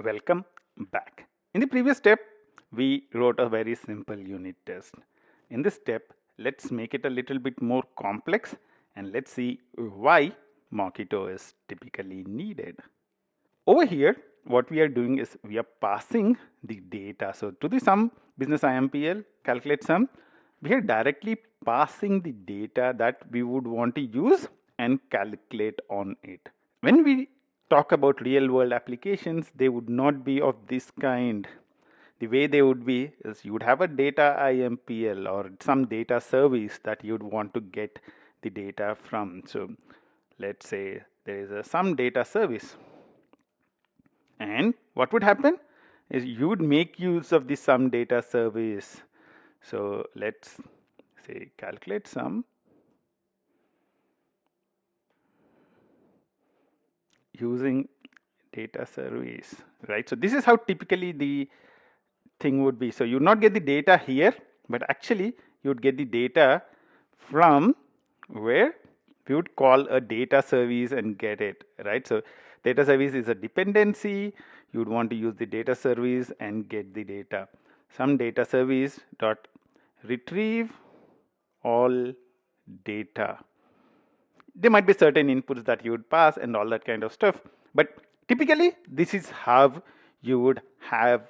Welcome back. In the previous step, we wrote a very simple unit test. In this step, let's make it a little bit more complex and let's see why Mockito is typically needed. Over here, what we are doing is we are passing the data. So to the sum business IMPL calculate sum, we are directly passing the data that we would want to use and calculate on it. When we talk about real world applications, they would not be of this kind. The way they would be is you would have a data IMPL or some data service that you'd want to get the data from. So let's say there is some data service. And what would happen is you would make use of the sum data service. So let's say calculate sum using data service, right? So this is how typically the thing would be. So you would not get the data here, but actually you would get the data from where we would call a data service and get it, right? So data service is a dependency. You would want to use the data service and get the data. Some data service dot retrieve all data. There might be certain inputs that you would pass and all that kind of stuff, but typically this is how you would have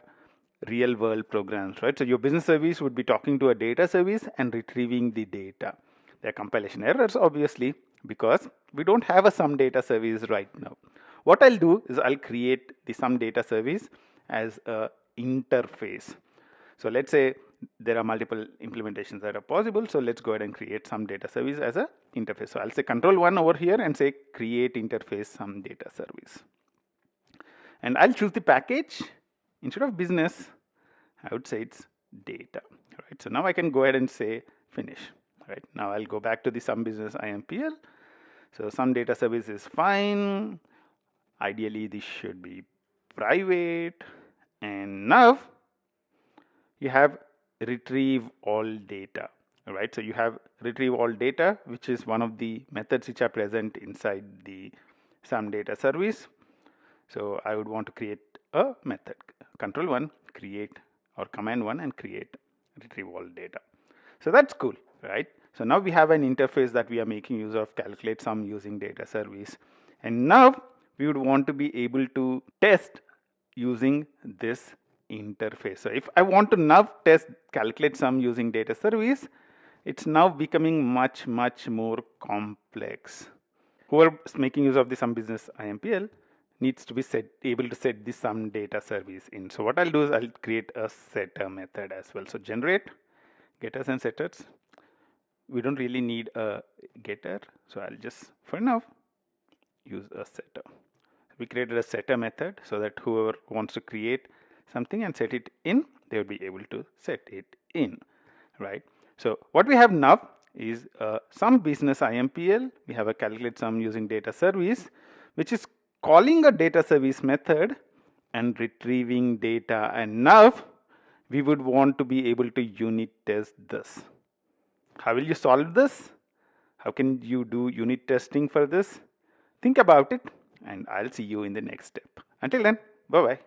real world programs, right? So your business service would be talking to a data service and retrieving the data. There are compilation errors obviously because we don't have a sum data service right now. What I'll do is I'll create the sum data service as a interface. So let's say there are multiple implementations that are possible. So let's go ahead and create sum data service as a interface. So I'll say control 1 over here and say create interface sum data service. And I'll choose the package. Instead of business, I would say it's data, right? So now I can go ahead and say finish, right? Now I'll go back to the sum business IMPL. So sum data service is fine. Ideally, this should be private. And now you have retrieve all data, right? So you have retrieve all data, which is one of the methods which are present inside the sum data service. So I would want to create a method, control 1 create or command 1 and create retrieve all data. So that's cool, right? So now we have an interface that we are making use of, calculate sum using data service. And now we would want to be able to test using this interface. So if I want to now test calculate sum using data service, it's now becoming much more complex. Whoever is making use of the sum business IMPL needs to be able to set the sum data service in. So what I'll do is I'll create a setter method as well. So generate getters and setters. We don't really need a getter, so I'll just for now use a setter. We created a setter method so that whoever wants to create something and set it in, they will be able to set it in, right? So what we have now is sum business IMPL. We have a calculate sum using data service, which is calling a data service method and retrieving data. And now we would want to be able to unit test this. How will you solve this? How can you do unit testing for this? Think about it, and I'll see you in the next step. Until then, bye-bye.